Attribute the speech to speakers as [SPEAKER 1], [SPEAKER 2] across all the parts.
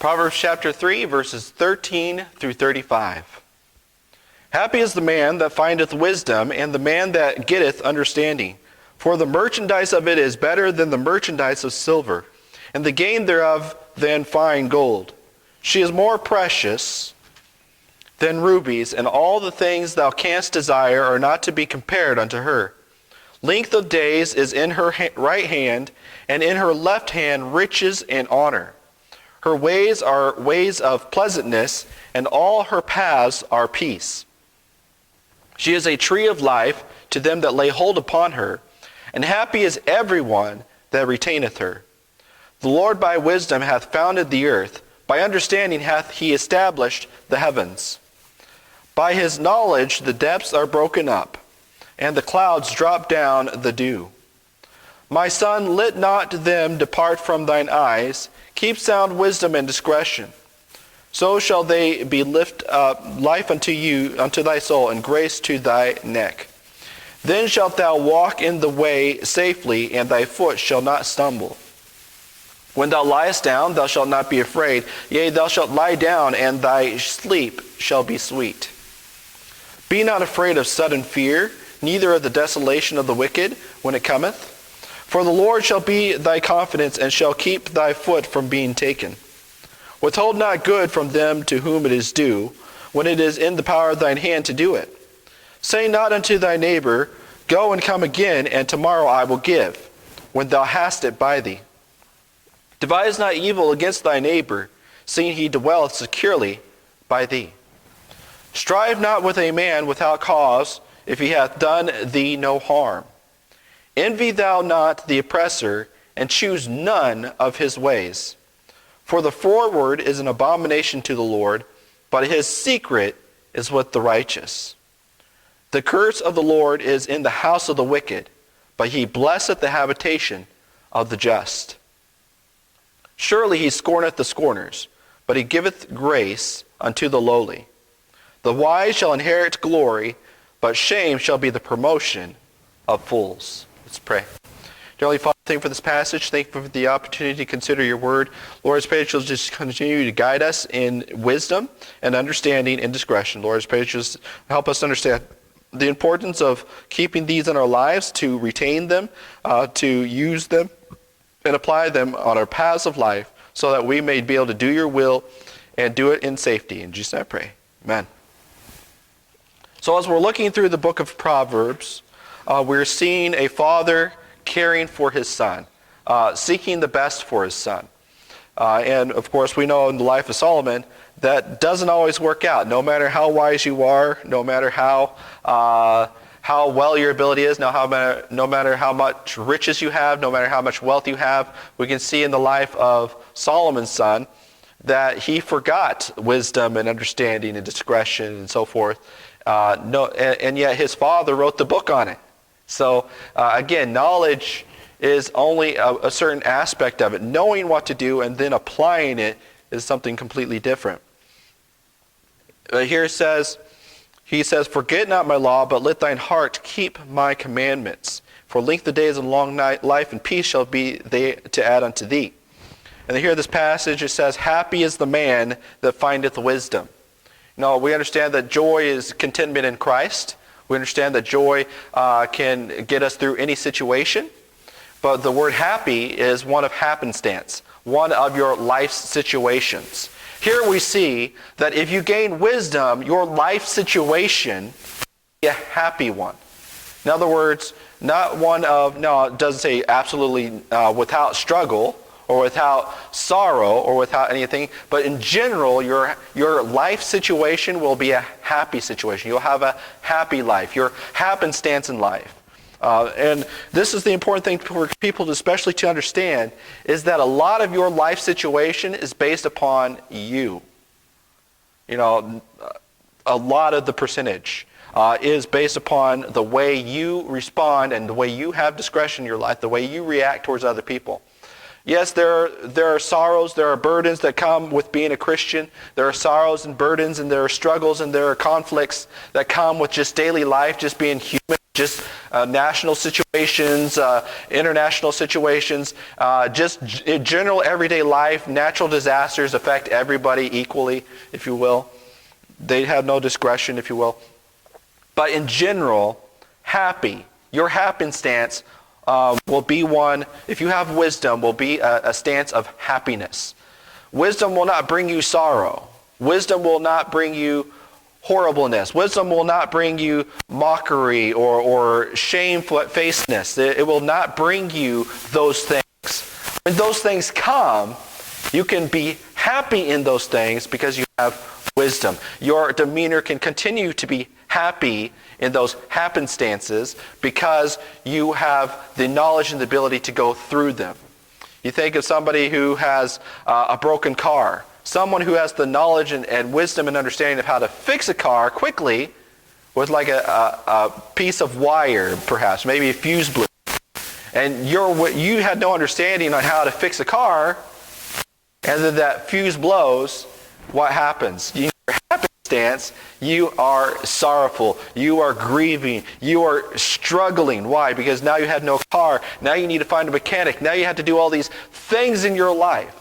[SPEAKER 1] Proverbs chapter 3, verses 13 through 35. Happy is the man that findeth wisdom, and the man that getteth understanding. For the merchandise of it is better than the merchandise of silver, and the gain thereof than fine gold. She is more precious than rubies, and all the things thou canst desire are not to be compared unto her. Length of days is in her right hand, and in her left hand riches and honor. Her ways are ways of pleasantness, and all her paths are peace. She is a tree of life to them that lay hold upon her, and happy is everyone that retaineth her. The Lord by wisdom hath founded the earth, by understanding hath he established the heavens. By his knowledge the depths are broken up, and the clouds drop down the dew. My son, let not them depart from thine eyes. Keep sound wisdom and discretion. So shall they be lift up life unto you, unto thy soul, and grace to thy neck. Then shalt thou walk in the way safely, and thy foot shall not stumble. When thou liest down, thou shalt not be afraid. Yea, thou shalt lie down, and thy sleep shall be sweet. Be not afraid of sudden fear, neither of the desolation of the wicked when it cometh. For the Lord shall be thy confidence, and shall keep thy foot from being taken. Withhold not good from them to whom it is due, when it is in the power of thine hand to do it. Say not unto thy neighbor, Go and come again, and tomorrow I will give, when thou hast it by thee. Devise not evil against thy neighbor, seeing he dwelleth securely by thee. Strive not with a man without cause, if he hath done thee no harm. Envy thou not the oppressor, and choose none of his ways. For the forward is an abomination to the Lord, but his secret is with the righteous. The curse of the Lord is in the house of the wicked, but he blesseth the habitation of the just. Surely he scorneth the scorners, but he giveth grace unto the lowly. The wise shall inherit glory, but shame shall be the promotion of fools. Let's pray. Dear Heavenly Father, thank you for this passage. Thank you for the opportunity to consider your word. Lord, I pray that you'll just continue to guide us in wisdom and understanding and discretion. Lord, I pray that you'll just help us understand the importance of keeping these in our lives, to retain them, to use them, and apply them on our paths of life so that we may be able to do your will and do it in safety. In Jesus' name I pray. Amen. So as we're looking through the book of Proverbs, we're seeing a father caring for his son, seeking the best for his son. And of course, we know in the life of Solomon, that doesn't always work out. No matter how wise you are, no matter how well your ability is, no matter how much riches you have, no matter how much wealth you have, we can see in the life of Solomon's son that he forgot wisdom and understanding and discretion and so forth. And yet his father wrote the book on it. So again, knowledge is only a certain aspect of it. Knowing what to do and then applying it is something completely different. Here he says, Forget not my law, but let thine heart keep my commandments. For length of days and long night, life and peace shall be they to add unto thee. And here this passage, it says, Happy is the man that findeth wisdom. Now, we understand that joy is contentment in Christ. We understand that joy can get us through any situation. But the word happy is one of happenstance, one of your life's situations. Here we see that if you gain wisdom, your life situation will be a happy one. In other words, not one of, no, it doesn't say absolutely without struggle or without sorrow or without anything, but in general, your life situation will be a happy situation. You'll have a happy life, your happenstance in life. And this is the important thing for people especially to understand, is that a lot of your life situation is based upon you. You know, a lot of the percentage is based upon the way you respond and the way you have discretion in your life, the way you react towards other people. Yes, there are sorrows, there are burdens that come with being a Christian. There are sorrows and burdens, and there are struggles, and there are conflicts that come with just daily life, just being human, just national situations, international situations, just in general everyday life. Natural disasters affect everybody equally, if you will. They have no discretion, if you will. But in general, your happenstance will be one, if you have wisdom, will be a stance of happiness. Wisdom will not bring you sorrow. Wisdom will not bring you horribleness. Wisdom will not bring you mockery or shamefacedness. It will not bring you those things. When those things come, you can be happy in those things because you have wisdom. Your demeanor can continue to be happy in those happenstances because you have the knowledge and the ability to go through them. You think of somebody who has a broken car. Someone who has the knowledge and wisdom and understanding of how to fix a car quickly with like a piece of wire, perhaps, maybe a fuse blew. And you had no understanding on how to fix a car, and then that fuse blows, what happens? In your happenstance, you are sorrowful, you are grieving, you are struggling. Why? Because now you have no car, now you need to find a mechanic, now you have to do all these things in your life.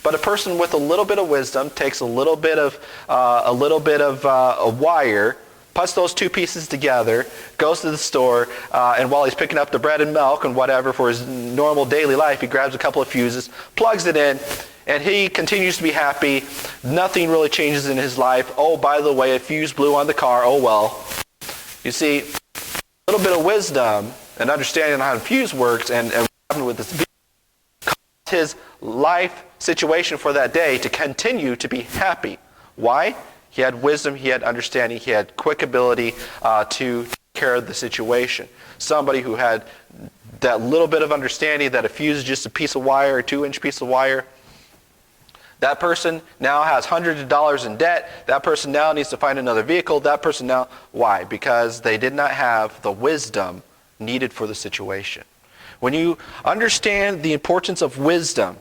[SPEAKER 1] But a person with a little bit of wisdom takes a little bit of a wire, puts those two pieces together, goes to the store, and while he's picking up the bread and milk and whatever for his normal daily life, he grabs a couple of fuses, plugs it in, and he continues to be happy. Nothing really changes in his life. Oh, by the way, a fuse blew on the car. Oh, well. You see, a little bit of wisdom and understanding on how a fuse works and what happened with this caused his life situation for that day to continue to be happy. Why? He had wisdom, he had understanding, he had quick ability to take care of the situation. Somebody who had that little bit of understanding that a fuse is just a piece of wire, a 2-inch piece of wire, that person now has hundreds of dollars in debt. That person now needs to find another vehicle. That person now, why? Because they did not have the wisdom needed for the situation. When you understand the importance of wisdom,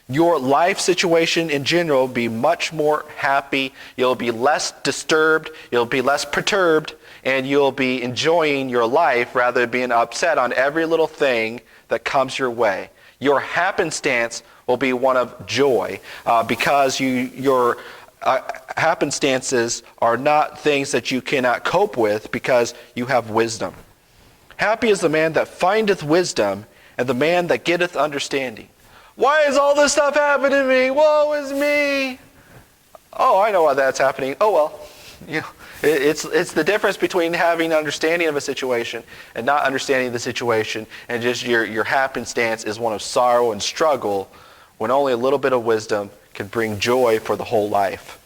[SPEAKER 1] your life situation in general will be much more happy. You'll be less disturbed. You'll be less perturbed. And you'll be enjoying your life rather than being upset on every little thing that comes your way. Your happenstance will be one of joy because your happenstances are not things that you cannot cope with because you have wisdom. Happy is the man that findeth wisdom and the man that getteth understanding. Why is all this stuff happening to me? Woe is me. Oh, I know why that's happening. Oh, well. You know, it's the difference between having understanding of a situation and not understanding the situation, and just your happenstance is one of sorrow and struggle when only a little bit of wisdom can bring joy for the whole life.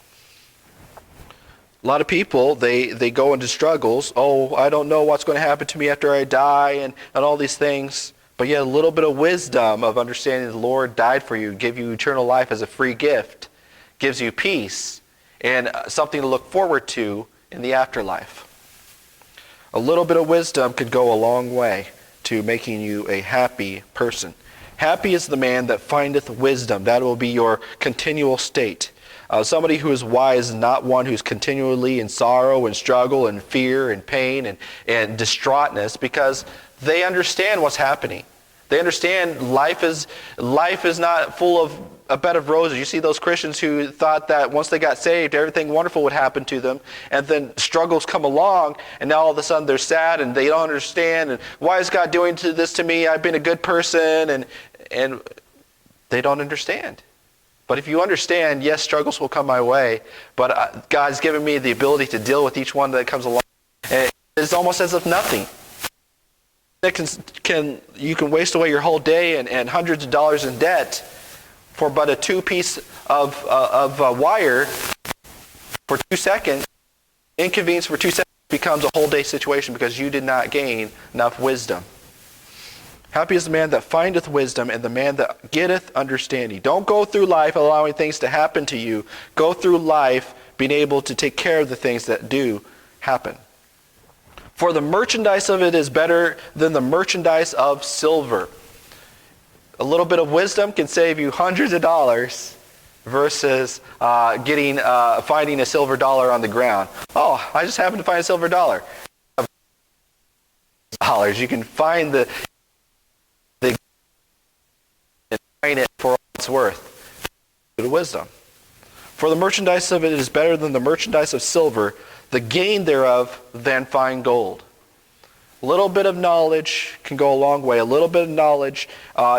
[SPEAKER 1] A lot of people, they go into struggles. Oh, I don't know what's going to happen to me after I die and all these things. But yet a little bit of wisdom of understanding the Lord died for you, give you eternal life as a free gift, gives you peace and something to look forward to in the afterlife. A little bit of wisdom could go a long way to making you a happy person. Happy is the man that findeth wisdom. That will be your continual state. Somebody who is wise is not one who's continually in sorrow and struggle and fear and pain and distraughtness, because they understand what's happening. They understand life is not full of a bed of roses. You see those Christians who thought that once they got saved, everything wonderful would happen to them, and then struggles come along, and now all of a sudden they're sad and they don't understand, and why is God doing this to me? I've been a good person, and they don't understand. But if you understand, yes, struggles will come my way, but God's given me the ability to deal with each one that comes along. And it's almost as if nothing. You can waste away your whole day and hundreds of dollars in debt for but a 2-piece of wire for 2 seconds. Inconvenience for 2 seconds becomes a whole day situation because you did not gain enough wisdom. Happy is the man that findeth wisdom and the man that getteth understanding. Don't go through life allowing things to happen to you. Go through life being able to take care of the things that do happen. For the merchandise of it is better than the merchandise of silver. A little bit of wisdom can save you hundreds of dollars versus finding a silver dollar on the ground. Oh, I just happened to find a silver dollar. Dollars. You can find the and find it for all it's worth. The wisdom. For the merchandise of it is better than the merchandise of silver, the gain thereof than fine gold. A little bit of knowledge can go a long way. A little bit of knowledge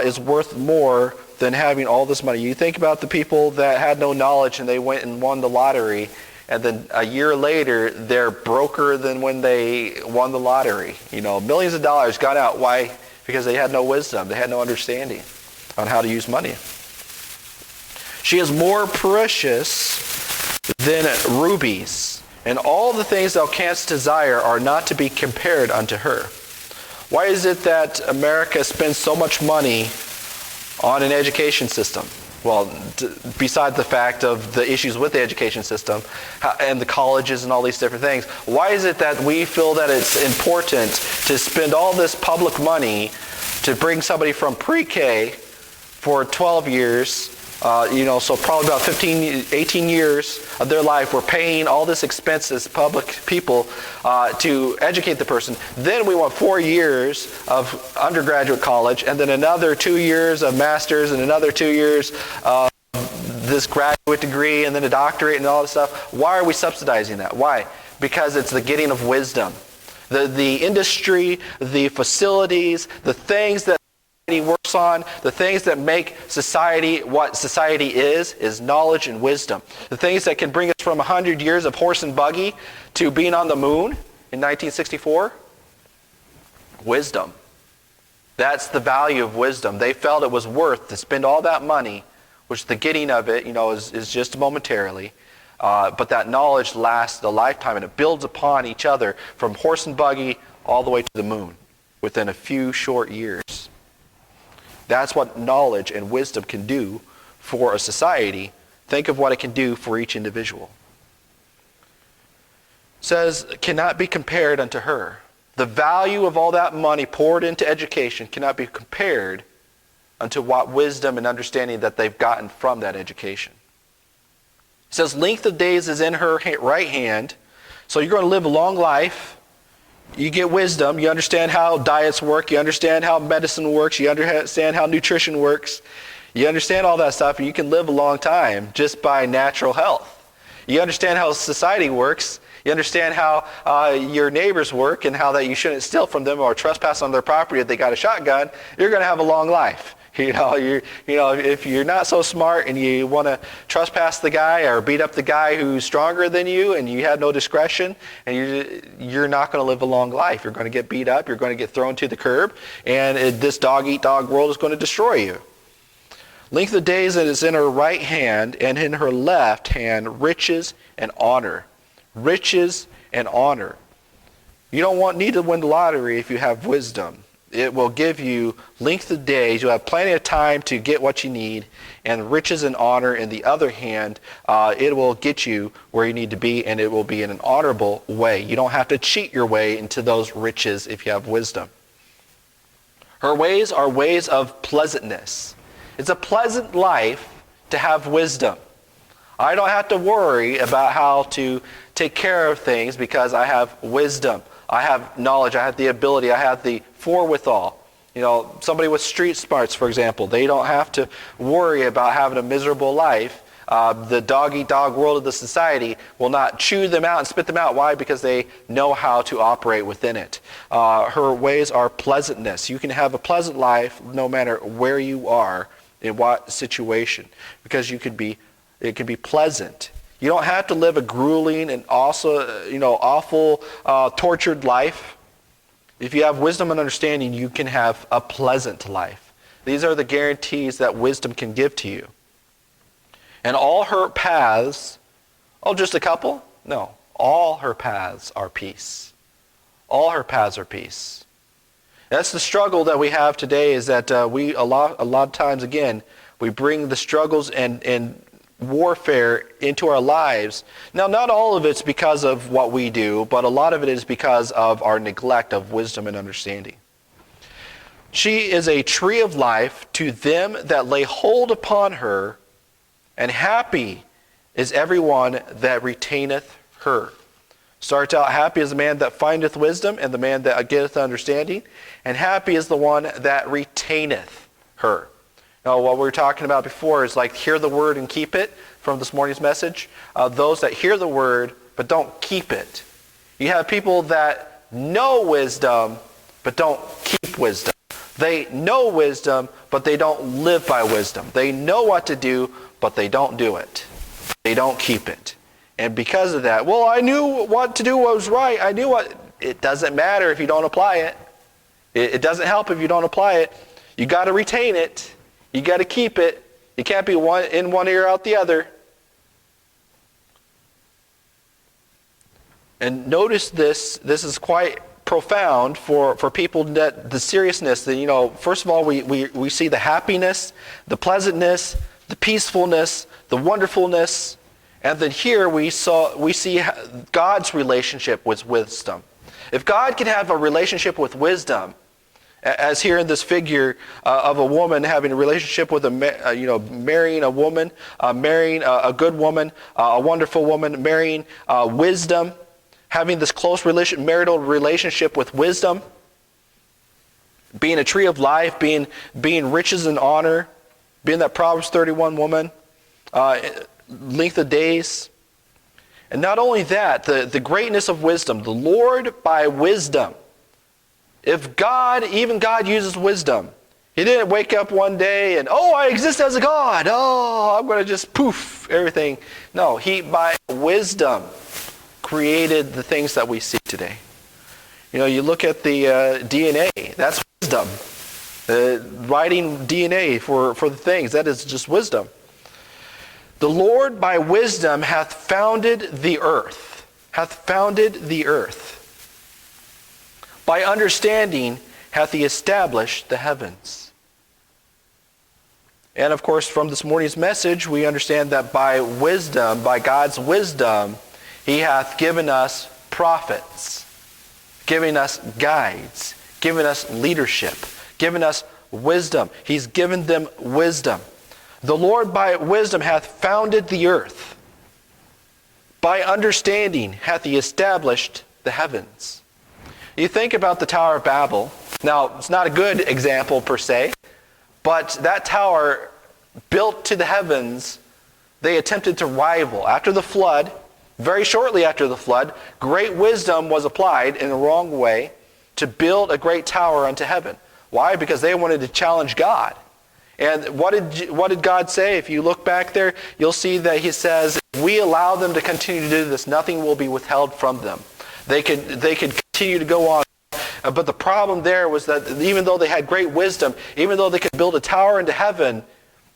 [SPEAKER 1] is worth more than having all this money. You think about the people that had no knowledge and they went and won the lottery, and then a year later they're broker than when they won the lottery. Millions of dollars got out. Why? Because they had no wisdom. They had no understanding on how to use money. She is more precious than rubies, and all the things thou canst desire are not to be compared unto her. Why is it that America spends so much money on an education system? Well, besides the fact of the issues with the education system and the colleges and all these different things, why is it that we feel that it's important to spend all this public money to bring somebody from pre-K for 12 years, so probably about 18 years of their life, we're paying all this expenses, public people, to educate the person. Then we want 4 years of undergraduate college, and then another 2 years of master's, and another 2 years of this graduate degree, and then a doctorate and all this stuff. Why are we subsidizing that? Why? Because it's the getting of wisdom. The industry, the facilities, the things that works on, the things that make society what society is knowledge and wisdom. The things that can bring us from 100 years of horse and buggy to being on the moon in 1964, wisdom. That's the value of wisdom. They felt it was worth to spend all that money, which the getting of it, is just momentarily. But that knowledge lasts a lifetime, and it builds upon each other from horse and buggy all the way to the moon within a few short years. That's what knowledge and wisdom can do for a society. Think of what it can do for each individual. It says, cannot be compared unto her. The value of all that money poured into education cannot be compared unto what wisdom and understanding that they've gotten from that education. It says, length of days is in her right hand. So you're going to live a long life. You get wisdom, you understand how diets work, you understand how medicine works, you understand how nutrition works, you understand all that stuff, and you can live a long time just by natural health. You understand how society works, you understand how your neighbors work, and how that you shouldn't steal from them or trespass on their property if they got a shotgun. You're going to have a long life. If you're not so smart and you want to trespass the guy or beat up the guy who's stronger than you and you have no discretion, and you're not going to live a long life. You're going to get beat up. You're going to get thrown to the curb, and this dog-eat-dog world is going to destroy you. Length of days is in her right hand, and in her left hand riches and honor. Riches and honor. You don't need to win the lottery if you have wisdom. It will give you length of days. You'll have plenty of time to get what you need. And riches and honor, in the other hand, it will get you where you need to be, and it will be in an honorable way. You don't have to cheat your way into those riches if you have wisdom. Her ways are ways of pleasantness. It's a pleasant life to have wisdom. I don't have to worry about how to take care of things because I have wisdom. I have knowledge, I have the ability, I have the forethought. Somebody with street smarts, for example, they don't have to worry about having a miserable life. The dog-eat-dog world of the society will not chew them out and spit them out. Why? Because they know how to operate within it. Her ways are pleasantness. You can have a pleasant life no matter where you are, in what situation, because it can be pleasant. You don't have to live a grueling and also, awful, tortured life. If you have wisdom and understanding, you can have a pleasant life. These are the guarantees that wisdom can give to you. And all her paths, just a couple? No. All her paths are peace. All her paths are peace. That's the struggle that we have today, is that a lot of times, again, we bring the struggles and warfare into our lives. Now, not all of it's because of what we do, but a lot of it is because of our neglect of wisdom and understanding. She is a tree of life to them that lay hold upon her, and happy is everyone that retaineth her. Starts out, happy is the man that findeth wisdom, and the man that getteth understanding, and happy is the one that retaineth her. Now, what we were talking about before is like hear the word and keep it from this morning's message. Those that hear the word but don't keep it. You have people that know wisdom but don't keep wisdom. They know wisdom, but they don't live by wisdom. They know what to do, but they don't do it. They don't keep it. And because of that, well, I knew what to do was right. It doesn't matter if you don't apply it. It doesn't help if you don't apply it. You got to retain it. You got to keep it. You can't be in one ear out the other. And notice this is quite profound for people, that the seriousness that, first of all, we see the happiness, the pleasantness, the peacefulness, the wonderfulness, and then here we see God's relationship with wisdom. If God can have a relationship with wisdom, as here in this figure of a woman having a relationship with marrying a woman, marrying a good woman, a wonderful woman, marrying wisdom, having this close marital relationship with wisdom, being a tree of life, being riches and honor, being that Proverbs 31 woman, length of days. And not only that, the greatness of wisdom, the Lord by wisdom. If even God uses wisdom, He didn't wake up one day and, I exist as a God. I'm going to just poof everything. No, He by wisdom created the things that we see today. You look at the DNA, that's wisdom. Writing DNA for the things, that is just wisdom. The Lord by wisdom hath founded the earth. By understanding hath He established the heavens. And of course, from this morning's message, we understand that by wisdom, by God's wisdom, He hath given us prophets, giving us guides, giving us leadership, giving us wisdom. He's given them wisdom. The Lord by wisdom hath founded the earth. By understanding hath He established the heavens. You think about the Tower of Babel. Now, it's not a good example per se, but that tower built to the heavens, they attempted to rival. After the flood, very shortly after the flood, great wisdom was applied in the wrong way to build a great tower unto heaven. Why? Because they wanted to challenge God. And what did God say? If you look back there, you'll see that He says, if we allow them to continue to do this, nothing will be withheld from them. They could continue to go on. But the problem there was that even though they had great wisdom, even though they could build a tower into heaven,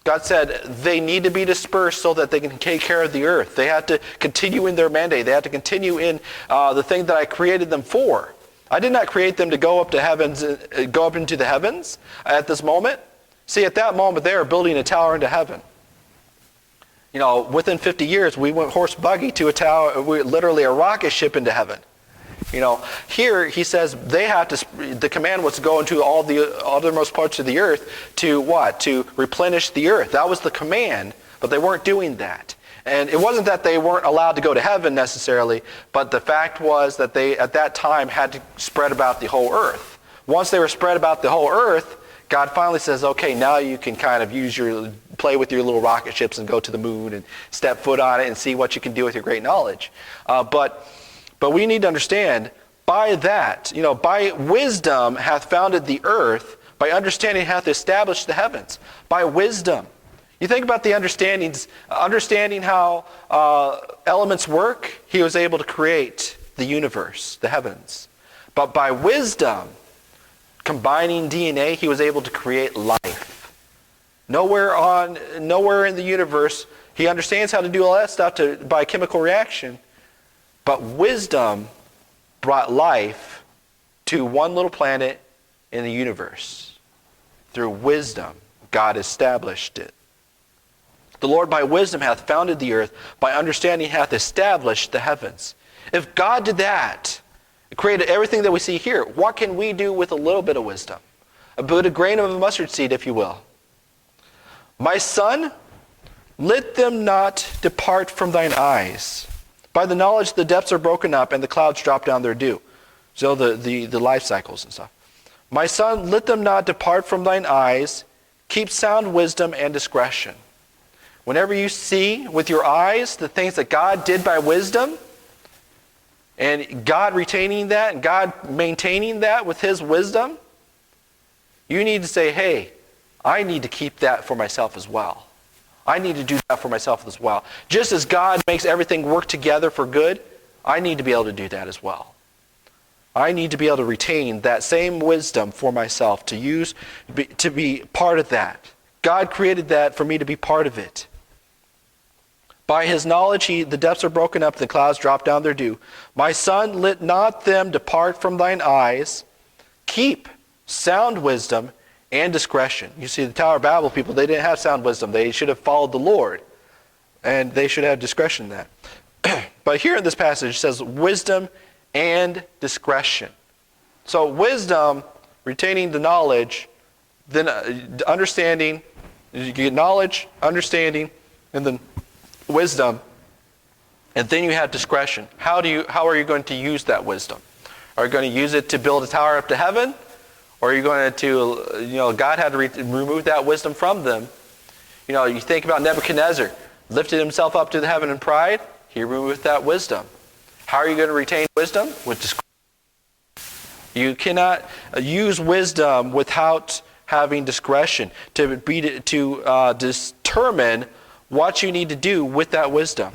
[SPEAKER 1] God said they need to be dispersed so that they can take care of the earth. They had to continue in their mandate. They had to continue in the thing that I created them for. I did not create them to go up into the heavens at this moment. See, at that moment, they were building a tower into heaven. Within 50 years, we went horse buggy to a tower, literally a rocket ship into heaven. Here He says the command was to go into all the othermost parts of the earth to what? To replenish the earth. That was the command, but they weren't doing that. And it wasn't that they weren't allowed to go to heaven necessarily, but the fact was that they, at that time, had to spread about the whole earth. Once they were spread about the whole earth, God finally says, okay, now you can kind of play with your little rocket ships and go to the moon and step foot on it and see what you can do with your great knowledge. But we need to understand, by that, by wisdom hath founded the earth, by understanding hath established the heavens. By wisdom. You think about the understanding how elements work, He was able to create the universe, the heavens. But by wisdom, combining DNA, He was able to create life. Nowhere in the universe, He understands how to do all that stuff by chemical reaction. But wisdom brought life to one little planet in the universe. Through wisdom, God established it. The Lord by wisdom hath founded the earth, by understanding hath established the heavens. If God did that, created everything that we see here, what can we do with a little bit of wisdom? About a grain of a mustard seed, if you will. My son, let them not depart from thine eyes. By the knowledge the depths are broken up and the clouds drop down their dew. So the life cycles and stuff. My son, let them not depart from thine eyes. Keep sound wisdom and discretion. Whenever you see with your eyes the things that God did by wisdom, and God retaining that, and God maintaining that with his wisdom, you need to say, hey, I need to keep that for myself as well. I need to do that for myself as well. Just as God makes everything work together for good, I need to be able to do that as well. I need to be able to retain that same wisdom for myself, to use, to be part of that. God created that for me to be part of it. By his knowledge, the depths are broken up, the clouds drop down their dew. My son, let not them depart from thine eyes. Keep sound wisdom and discretion. You see, the Tower of Babel people, they didn't have sound wisdom. They should have followed the Lord. And they should have discretion in that. But here in this passage, it says wisdom and discretion. So wisdom, retaining the knowledge, then understanding, you get knowledge, understanding, and then wisdom, and then you have discretion. How are you going to use that wisdom? Are you going to use it to build a tower up to heaven? Or are you going to, God had to remove that wisdom from them. You think about Nebuchadnezzar, lifted himself up to the heaven in pride, he removed that wisdom. How are you going to retain wisdom? With discretion. You cannot use wisdom without having discretion to determine what you need to do with that wisdom.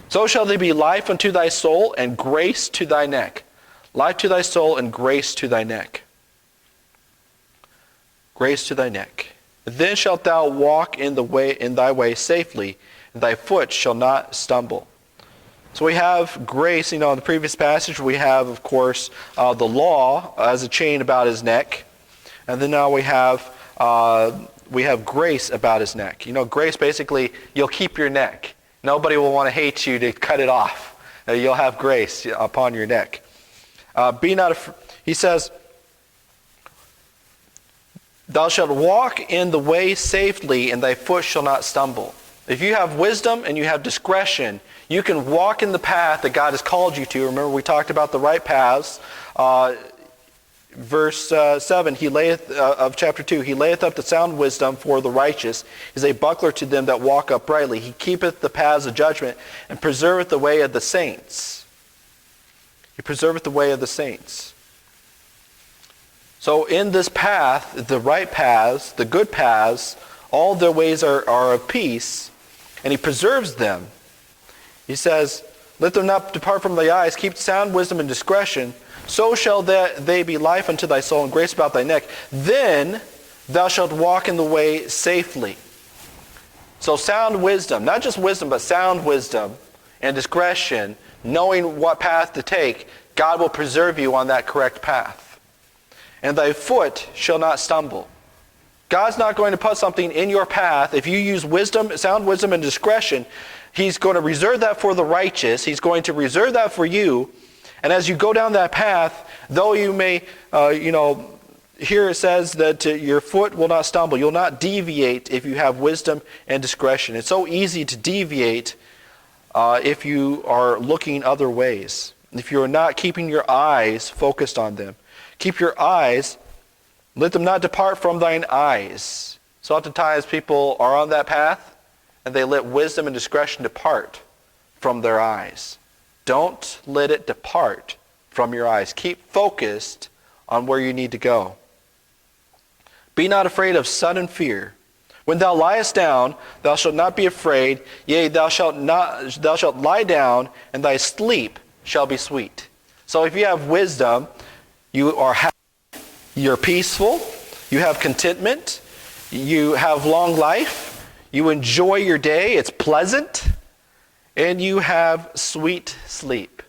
[SPEAKER 1] So shall they be life unto thy soul and grace to thy neck. Life to thy soul and grace to thy neck. Grace to thy neck. Then shalt thou walk in thy way safely, and thy foot shall not stumble. So we have grace, in the previous passage we have, of course, the law as a chain about his neck. And then now we have grace about his neck. Grace basically, you'll keep your neck. Nobody will want to hate you to cut it off. You'll have grace upon your neck. He says, thou shalt walk in the way safely, and thy foot shall not stumble. If you have wisdom and you have discretion, you can walk in the path that God has called you to. Remember, we talked about the right paths. Verse 7, of chapter 2, he layeth up the sound wisdom for the righteous, is a buckler to them that walk uprightly. He keepeth the paths of judgment, and preserveth the way of the saints. He preserveth the way of the saints. So in this path, the right paths, the good paths, all their ways are of peace, and he preserves them. He says, let them not depart from thy eyes, keep sound wisdom and discretion, so shall they be life unto thy soul and grace about thy neck. Then thou shalt walk in the way safely. So sound wisdom, not just wisdom, but sound wisdom and discretion, knowing what path to take, God will preserve you on that correct path. And thy foot shall not stumble. God's not going to put something in your path. If you use wisdom, sound wisdom and discretion, he's going to reserve that for the righteous. He's going to reserve that for you. And as you go down that path, though you may, here it says that your foot will not stumble. You'll not deviate if you have wisdom and discretion. It's so easy to deviate if you are looking other ways. If you're not keeping your eyes focused on them. Keep your eyes, let them not depart from thine eyes. So oftentimes people are on that path and they let wisdom and discretion depart from their eyes. Don't let it depart from your eyes. Keep focused on where you need to go. Be not afraid of sudden fear. When thou liest down, thou shalt not be afraid. Yea, thou shalt lie down, and thy sleep shall be sweet. So if you have wisdom, you are happy, you're peaceful, you have contentment, you have long life, you enjoy your day, it's pleasant, and you have sweet sleep.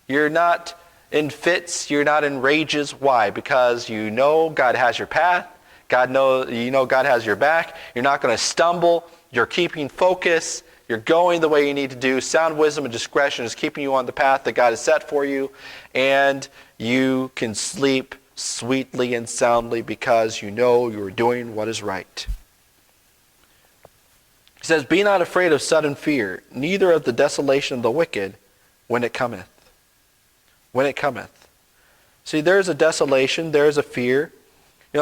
[SPEAKER 1] You're not in fits, you're not in rages. Why? Because you know God has your path, God has your back, you're not going to stumble, you're keeping focus, you're going the way you need to do. Sound wisdom and discretion is keeping you on the path that God has set for you, and you can sleep sweetly and soundly because you know you are doing what is right. He says, be not afraid of sudden fear, neither of the desolation of the wicked when it cometh. When it cometh. See, there's a desolation, there's a fear.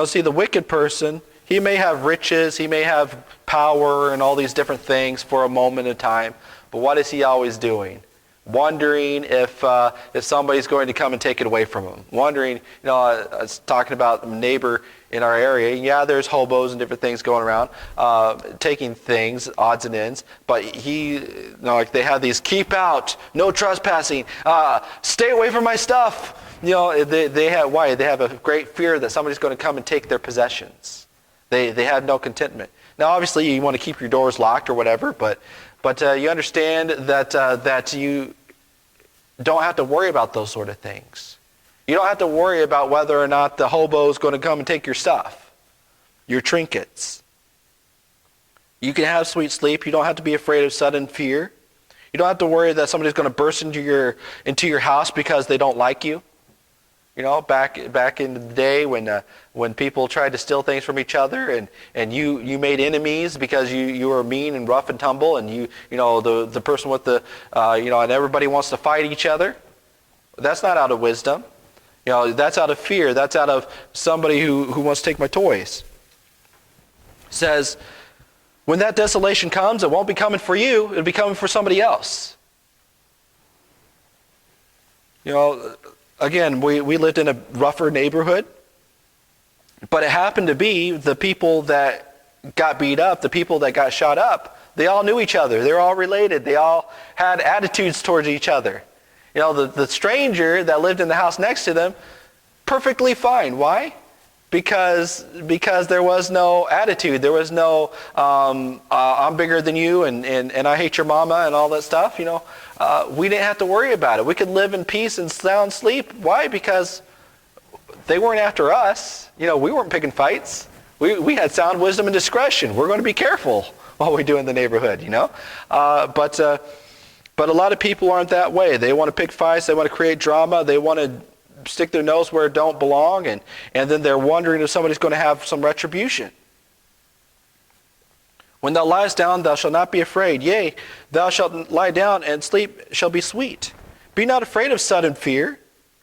[SPEAKER 1] See, the wicked person, he may have riches, he may have power and all these different things for a moment in time, but what is he always doing? Wondering if somebody's going to come and take it away from him. Wondering, I was talking about a neighbor in our area. Yeah, there's hobos and different things going around, taking things, odds and ends. But like they have these keep out, no trespassing, stay away from my stuff. They have a great fear that somebody's going to come and take their possessions. They have no contentment. Now, obviously, you want to keep your doors locked or whatever, but you understand that you don't have to worry about those sort of things. You don't have to worry about whether or not the hobo is going to come and take your stuff, your trinkets. You can have sweet sleep. You don't have to be afraid of sudden fear. You don't have to worry that somebody's going to burst into your house because they don't like you. Back in the day when people tried to steal things from each other and you made enemies because you were mean and rough and tumble and the person with and everybody wants to fight each other. That's not out of wisdom. That's out of fear. That's out of somebody who wants to take my toys. It says, when that desolation comes, it won't be coming for you. It'll be coming for somebody else. Again, we lived in a rougher neighborhood, but it happened to be the people that got beat up, the people that got shot up, they all knew each other. They were all related. They all had attitudes towards each other. The stranger that lived in the house next to them, perfectly fine. Why? Because there was no attitude. There was no, I'm bigger than you and I hate your mama and all that stuff. We didn't have to worry about it. We could live in peace and sound sleep. Why? Because they weren't after us. We weren't picking fights. We had sound wisdom and discretion. We're going to be careful what we do in the neighborhood, But a lot of people aren't that way. They want to pick fights. They want to create drama. They want to stick their nose where it don't belong, and then they're wondering if somebody's going to have some retribution. When thou liest down, thou shalt not be afraid. Yea, thou shalt lie down, and sleep shall be sweet. Be not afraid of sudden fear.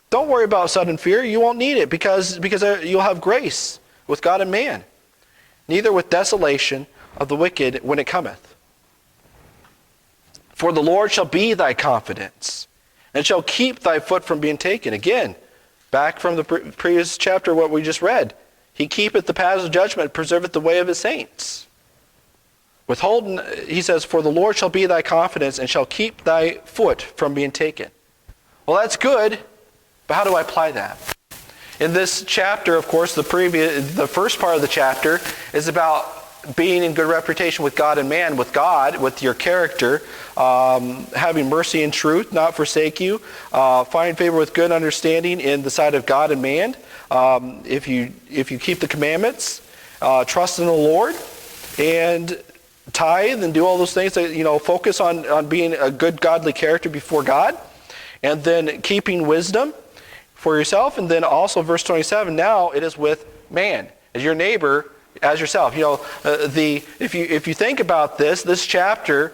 [SPEAKER 1] Don't worry about sudden fear. You won't need it because you'll have grace with God and man. Neither with desolation of the wicked when it cometh. For the Lord shall be thy confidence, and shall keep thy foot from being taken. Again, back from the previous chapter, what we just read. He keepeth the paths of judgment, preserveth the way of his saints. Withholding, he says, for the Lord shall be thy confidence, and shall keep thy foot from being taken. Well, that's good, but how do I apply that? In this chapter, of course, the first part of the chapter is about being in good reputation with God and man, with God, with your character, having mercy and truth, not forsake you, find favor with good understanding in the sight of God and man. If you keep the commandments, trust in the Lord, and tithe and do all those things that, focus on being a good godly character before God, and then keeping wisdom for yourself, and then also verse 27, now it is with man, as your neighbor, as yourself. If you think about this chapter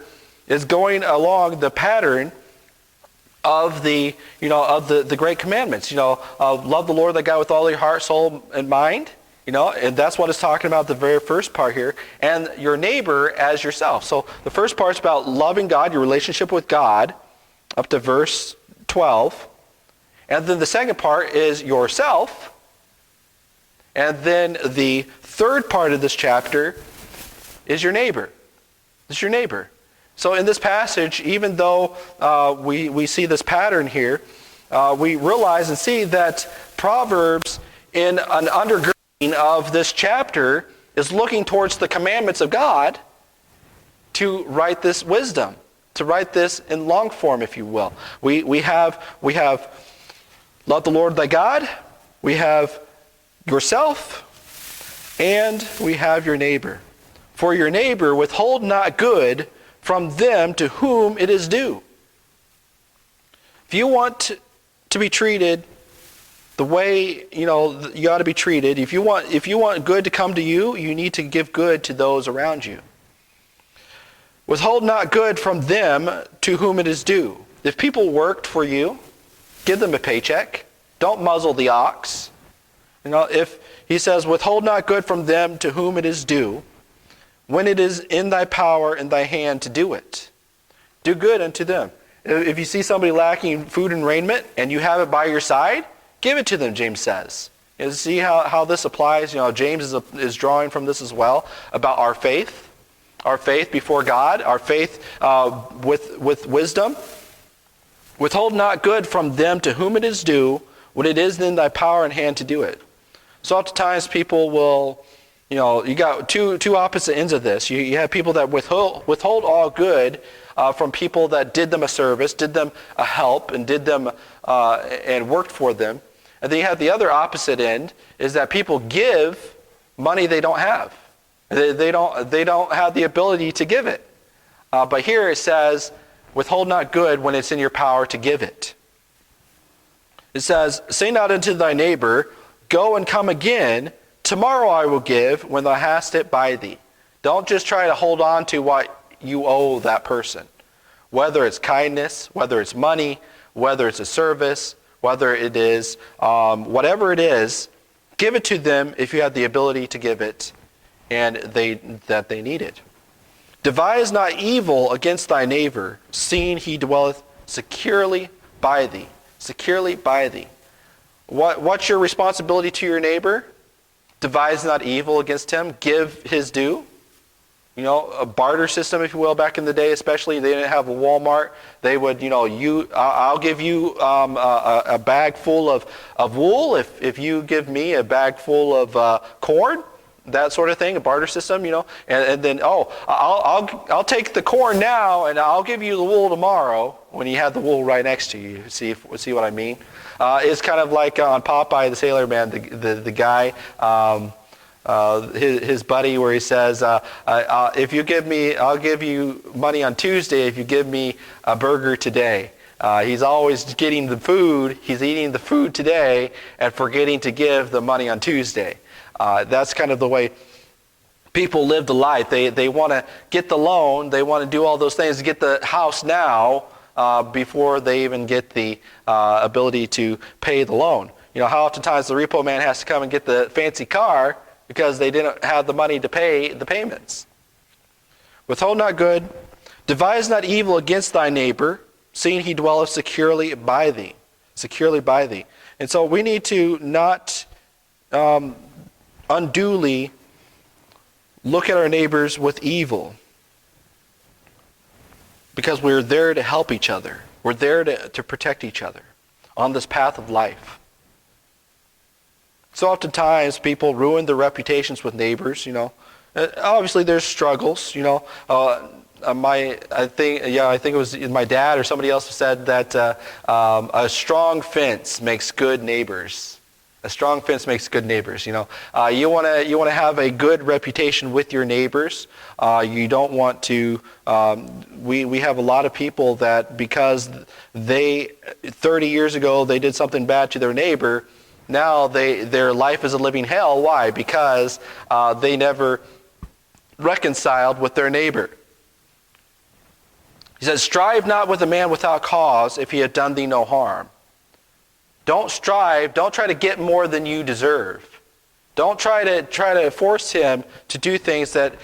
[SPEAKER 1] is going along the pattern of the great commandments. Love the Lord thy God with all your heart, soul, and mind. And that's what it's talking about the very first part here. And your neighbor as yourself. So the first part's about loving God, your relationship with God, up to verse 12. And then the second part is yourself. And then the third part of this chapter is your neighbor. It's your neighbor. So in this passage, even though we see this pattern here, we realize and see that Proverbs, in an undergirding of this chapter, is looking towards the commandments of God to write this wisdom, to write this in long form, if you will. We have love the Lord thy God, we have yourself, and we have your neighbor. For your neighbor withhold not good from them to whom it is due. If you want to be treated The way, you ought to be treated. If you want good to come to you, you need to give good to those around you. Withhold not good from them to whom it is due. If people worked for you, give them a paycheck. Don't muzzle the ox. If he says, withhold not good from them to whom it is due, when it is in thy power, in thy hand to do it. Do good unto them. If you see somebody lacking food and raiment, and you have it by your side, give it to them, James says. See how this applies? James is drawing from this as well, about our faith before God, our faith with wisdom. Withhold not good from them to whom it is due, when it is in thy power and hand to do it. So oftentimes people will, you got two opposite ends of this. You have people that withhold all good from people that did them a service, did them a help, and did them and worked for them. And then you have the other opposite end, is that people give money they don't have. They don't have the ability to give it. But here it says, withhold not good when it's in your power to give it. It says, say not unto thy neighbor, go and come again, tomorrow I will give when thou hast it by thee. Don't just try to hold on to what you owe that person. Whether it's kindness, whether it's money, whether it's a service, whether it is whatever it is, give it to them if you have the ability to give it and that they need it. Devise not evil against thy neighbor, seeing he dwelleth securely by thee. Securely by thee. What's your responsibility to your neighbor? Devise not evil against him. Give his due. A barter system, if you will, back in the day especially. They didn't have a Walmart. They would, I'll give you a bag full of wool if you give me a bag full of corn. That sort of thing, a barter system, and then I'll take the corn now and I'll give you the wool tomorrow when you have the wool right next to you. See what I mean? It's kind of like on Popeye the Sailor Man, the guy, his buddy, where he says, if you give me, I'll give you money on Tuesday if you give me a burger today. He's always getting the food. He's eating the food today and forgetting to give the money on Tuesday. That's kind of the way people live the life. They want to get the loan. They want to do all those things to get the house now before they even get the ability to pay the loan. How oftentimes the repo man has to come and get the fancy car because they didn't have the money to pay the payments. Withhold not good. Devise not evil against thy neighbor, seeing he dwelleth securely by thee. Securely by thee. And so we need to not unduly look at our neighbors with evil, because we're there to help each other. We're there to protect each other on this path of life. So oftentimes people ruin their reputations with neighbors. Obviously there's struggles. I think it was my dad or somebody else said that a strong fence makes good neighbors. A strong fence makes good neighbors. You want to have a good reputation with your neighbors. You don't want to. We have a lot of people that because 30 years ago they did something bad to their neighbor, now their life is a living hell. Why? Because they never reconciled with their neighbor. He says, strive not with a man without cause if he had done thee no harm. Don't strive. Don't try to get more than you deserve. Don't try to force him to do things that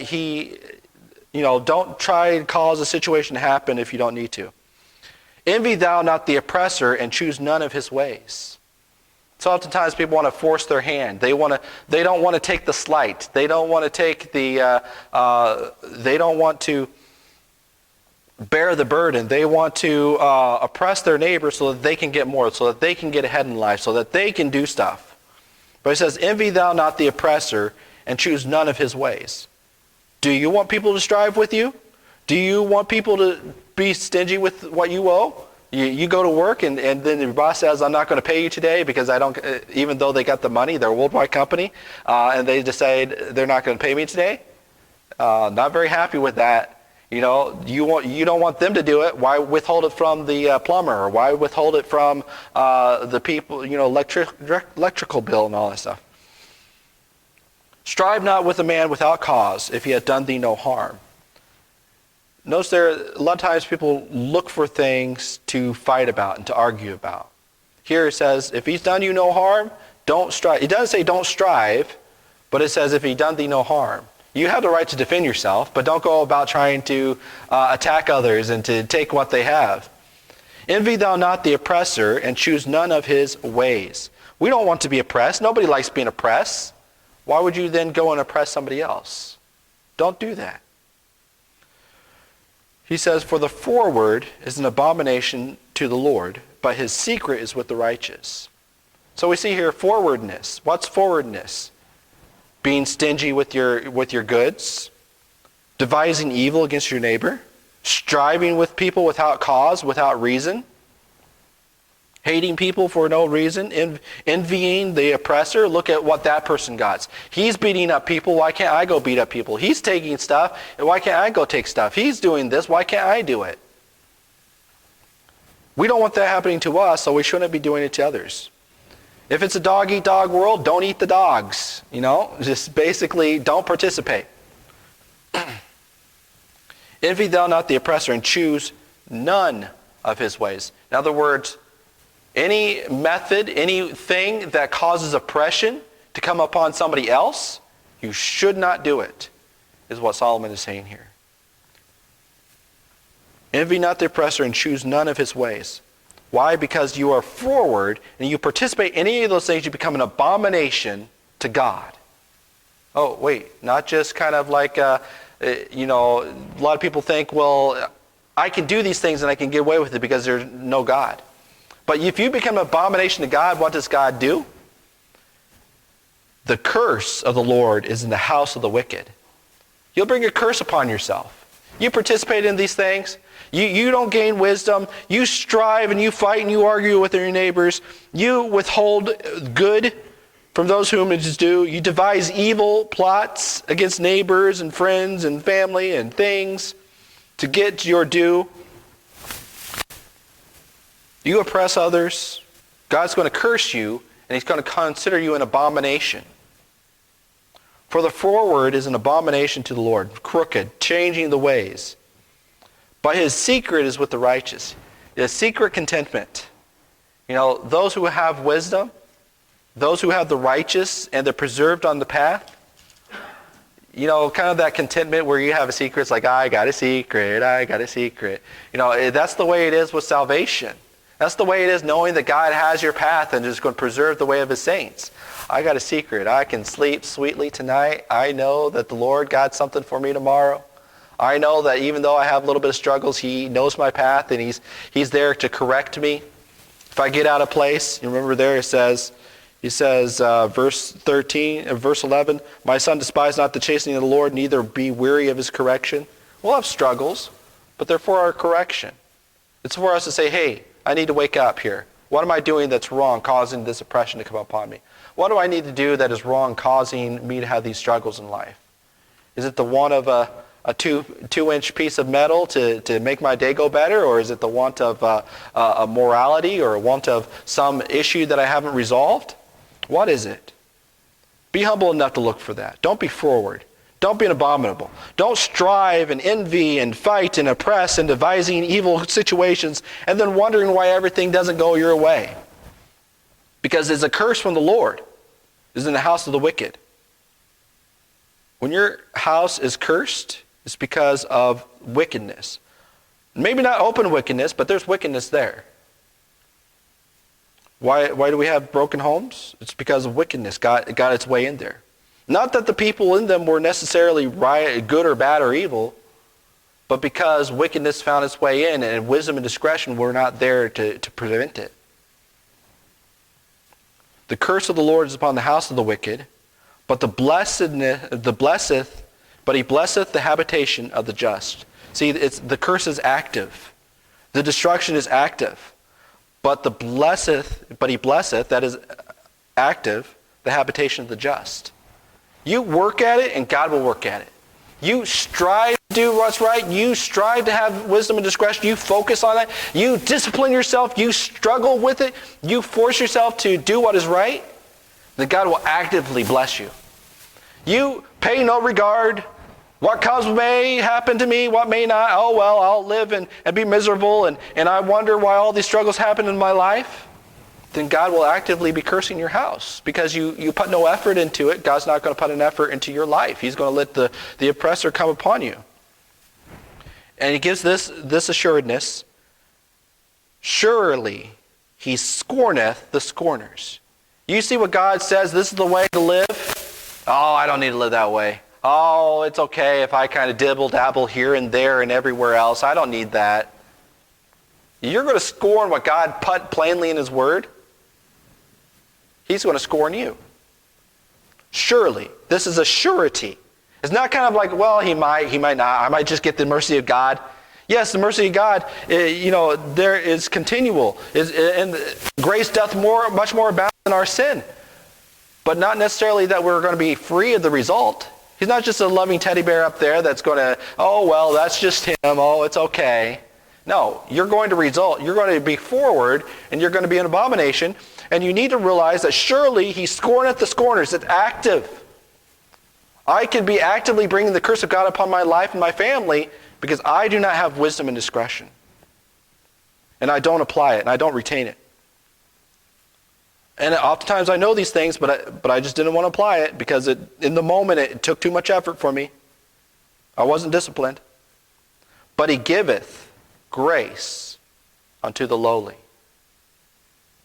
[SPEAKER 1] he, don't try to cause a situation to happen if you don't need to. Envy thou not the oppressor, and choose none of his ways. So oftentimes people want to force their hand. They don't want to take the slight. They don't want to take the. They don't want to bear the burden. They want to oppress their neighbor so that they can get more, so that they can get ahead in life, so that they can do stuff. But it says, envy thou not the oppressor, and choose none of his ways. Do you want people to strive with you? Do you want people to be stingy with what you owe? You go to work and then your boss says, I'm not going to pay you today because I don't, even though they got the money, they're a worldwide company, and they decide they're not going to pay me today. Not very happy with that. You know, you don't want them to do it. Why withhold it from the plumber? Or why withhold it from the people, you know, electrical bill and all that stuff? Strive not with a man without cause, if he hath done thee no harm. Notice there, a lot of times people look for things to fight about and to argue about. Here it says, if he's done you no harm, don't strive. It doesn't say don't strive, but it says if he done thee no harm. You have the right to defend yourself, but don't go about trying to attack others and to take what they have. Envy thou not the oppressor, and choose none of his ways. We don't want to be oppressed. Nobody likes being oppressed. Why would you then go and oppress somebody else? Don't do that. He says, for the forward is an abomination to the Lord, but his secret is with the righteous. So we see here forwardness. What's forwardness? Being stingy with your goods, devising evil against your neighbor, striving with people without cause, without reason, hating people for no reason, envying the oppressor. Look at what that person got. He's beating up people. Why can't I go beat up people? He's taking stuff. Why can't I go take stuff? He's doing this. Why can't I do it? We don't want that happening to us, so we shouldn't be doing it to others. If it's a dog-eat-dog world, don't eat the dogs. You know, just basically don't participate. Envy thou not the oppressor, and choose none of his ways. In other words, any method, anything that causes oppression to come upon somebody else, you should not do it, is what Solomon is saying here. Envy not the oppressor, and choose none of his ways. Why? Because you are forward and you participate in any of those things, you become an abomination to God. Oh, wait, not just kind of like, a lot of people think, well, I can do these things and I can get away with it because there's no God. But if you become an abomination to God, what does God do? The curse of the Lord is in the house of the wicked. You'll bring a curse upon yourself. You participate in these things. You don't gain wisdom. You strive and you fight and you argue with your neighbors. You withhold good from those whom it is due. You devise evil plots against neighbors and friends and family and things to get your due. You oppress others. God's going to curse you, and he's going to consider you an abomination. For the forward is an abomination to the Lord, crooked, changing the ways. But his secret is with the righteous. His secret contentment. You know, those who have wisdom, those who have the righteous, and they're preserved on the path, you know, kind of that contentment where you have a secret. It's like, I got a secret, I got a secret. You know, that's the way it is with salvation. That's the way it is knowing that God has your path and is going to preserve the way of his saints. I got a secret. I can sleep sweetly tonight. I know that the Lord got something for me tomorrow. I know that even though I have a little bit of struggles, he knows my path and he's there to correct me. If I get out of place, you remember there he says, verse 13, verse 11, my son, despise not the chastening of the Lord, neither be weary of his correction. We'll have struggles, but they're for our correction. It's for us to say, hey, I need to wake up here. What am I doing that's wrong, causing this oppression to come upon me? What do I need to do that is wrong, causing me to have these struggles in life? Is it the want of a 2-inch piece of metal to make my day go better? Or is it the want of a morality or a want of some issue that I haven't resolved? What is it? Be humble enough to look for that. Don't be forward. Don't be an abominable. Don't strive and envy and fight and oppress and devising evil situations and then wondering why everything doesn't go your way. Because it's a curse from the Lord. It's in the house of the wicked. When your house is cursed, it's because of wickedness. Maybe not open wickedness, but there's wickedness there. Why do we have broken homes? It's because of wickedness got its way in there. Not that the people in them were necessarily good or bad or evil, but because wickedness found its way in and wisdom and discretion were not there to prevent it. The curse of the Lord is upon the house of the wicked, but he blesseth the habitation of the just. See, the curse is active. The destruction is active. But he blesseth, that is active, the habitation of the just. You work at it and God will work at it. You strive do what's right. You strive to have wisdom and discretion. You focus on it. You discipline yourself. You struggle with it. You force yourself to do what is right. Then God will actively bless you. You pay no regard. What comes may happen to me, what may not. Oh, well, I'll live and be miserable, and I wonder why all these struggles happen in my life. Then God will actively be cursing your house because you put no effort into it. God's not going to put an effort into your life. He's going to let the oppressor come upon you. And he gives this assuredness. Surely he scorneth the scorners. You see what God says, this is the way to live? Oh, I don't need to live that way. Oh, it's okay if I kind of dibble-dabble here and there and everywhere else. I don't need that. You're going to scorn what God put plainly in his word. He's going to scorn you. Surely. This is a surety. It's not kind of like, well, he might not. I might just get the mercy of God. Yes, the mercy of God, there is continual. And grace doth much more abound than our sin. But not necessarily that we're going to be free of the result. He's not just a loving teddy bear up there that's going to, oh, well, that's just him. Oh, it's okay. No, you're going to result. You're going to be forward, and you're going to be an abomination. And you need to realize that surely he scorneth the scorners. It's active. I could be actively bringing the curse of God upon my life and my family because I do not have wisdom and discretion. And I don't apply it, and I don't retain it. And oftentimes I know these things, but I just didn't want to apply it because in the moment it took too much effort for me. I wasn't disciplined. But he giveth grace unto the lowly.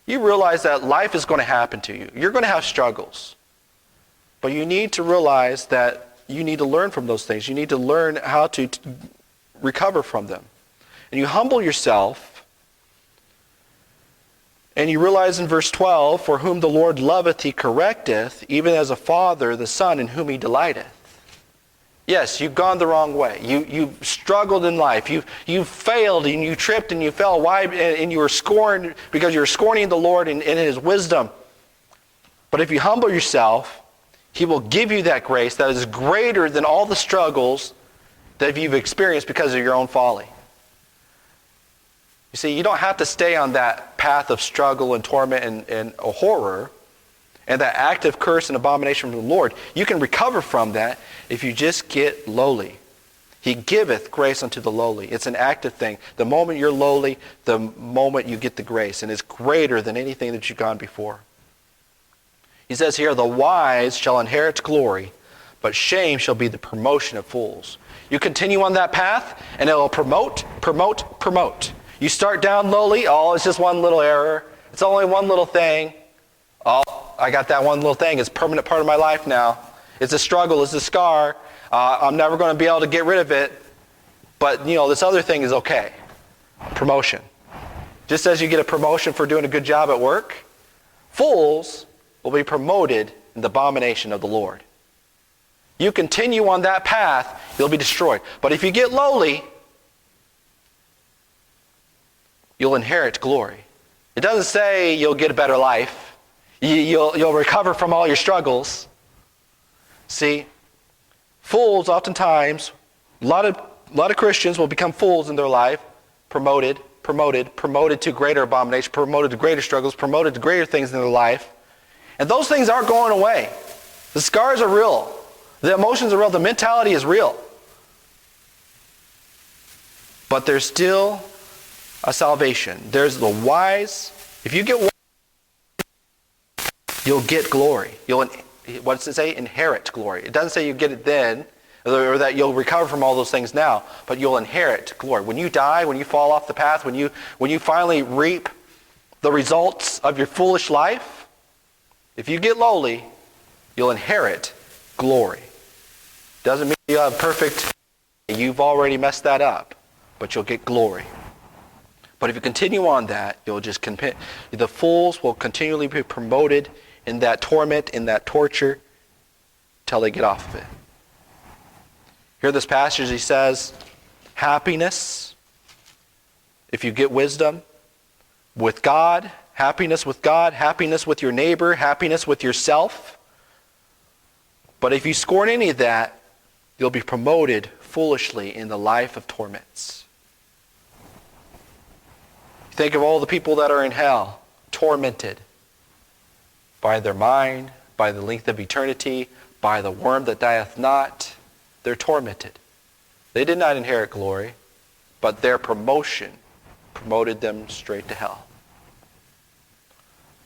[SPEAKER 1] You realize that life is going to happen to you. You're going to have struggles. But you need to realize that you need to learn from those things. You need to learn how to recover from them. And you humble yourself. And you realize in verse 12, for whom the Lord loveth, he correcteth, even as a father the son in whom he delighteth. Yes, you've gone the wrong way. You've struggled in life. You've failed and you tripped and you fell. Why? And you were scorned because you were scorning the Lord in his wisdom. But if you humble yourself, he will give you that grace that is greater than all the struggles that you've experienced because of your own folly. You see, you don't have to stay on that path of struggle and torment and horror and that active curse and abomination from the Lord. You can recover from that if you just get lowly. He giveth grace unto the lowly. It's an active thing. The moment you're lowly, the moment you get the grace. And it's greater than anything that you've gone before. He says here, the wise shall inherit glory, but shame shall be the promotion of fools. You continue on that path, and it will promote. You start down lowly. Oh, it's just one little error. It's only one little thing. Oh, I got that one little thing. It's a permanent part of my life now. It's a struggle. It's a scar. I'm never going to be able to get rid of it. But, this other thing is okay. Promotion. Just as you get a promotion for doing a good job at work, fools will be promoted in the abomination of the Lord. You continue on that path, you'll be destroyed. But if you get lowly, you'll inherit glory. It doesn't say you'll get a better life. You'll recover from all your struggles. See, fools oftentimes, a lot of Christians will become fools in their life, promoted to greater abomination, promoted to greater struggles, promoted to greater things in their life. And those things aren't going away. The scars are real. The emotions are real. The mentality is real. But there's still a salvation. There's the wise. If you get wise, you'll get glory. What does it say? Inherit glory. It doesn't say you get it then, or that you'll recover from all those things now, but you'll inherit glory. When you die, when you fall off the path, when you finally reap the results of your foolish life, if you get lowly, you'll inherit glory. Doesn't mean you'll have perfect. You've already messed that up, but you'll get glory. But if you continue on that, you'll just the fools will continually be promoted in that torment, in that torture, till they get off of it. Here this passage, he says, happiness, if you get wisdom, with God, happiness with your neighbor, happiness with yourself. But if you scorn any of that, you'll be promoted foolishly in the life of torments. Think of all the people that are in hell, tormented by their mind, by the length of eternity, by the worm that dieth not. They're tormented. They did not inherit glory, but their promotion promoted them straight to hell.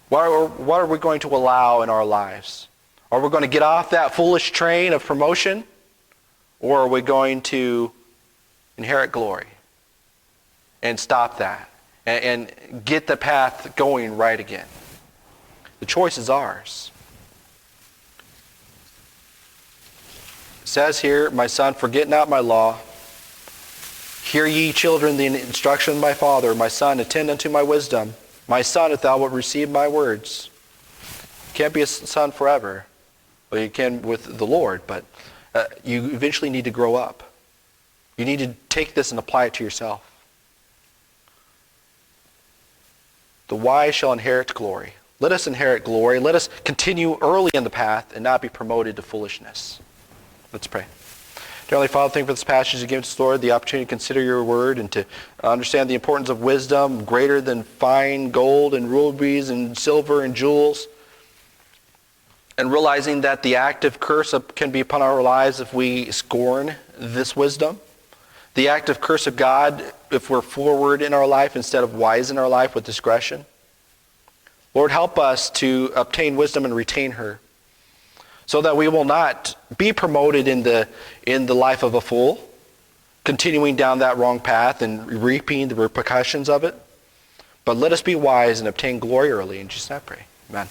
[SPEAKER 1] What are we going to allow in our lives? Are we going to get off that foolish train of promotion? Or are we going to inherit glory and stop that and get the path going right again? The choice is ours. It says here, my son, forget not my law. Hear ye, children, the instruction of my father. My son, attend unto my wisdom. My son, if thou wilt receive my words. You can't be a son forever. Well, you can with the Lord, but you eventually need to grow up. You need to take this and apply it to yourself. The wise shall inherit glory. Let us inherit glory. Let us continue early in the path and not be promoted to foolishness. Let's pray. Dear Heavenly Father, thank you for this passage you give us, Lord, the opportunity to consider your word and to understand the importance of wisdom greater than fine gold and rubies and silver and jewels. And realizing that the active curse can be upon our lives if we scorn this wisdom. The active curse of God if we're forward in our life instead of wise in our life with discretion. Lord, help us to obtain wisdom and retain her, so that we will not be promoted in the life of a fool, continuing down that wrong path and reaping the repercussions of it. But let us be wise and obtain glory early. In Jesus' name I pray. Amen.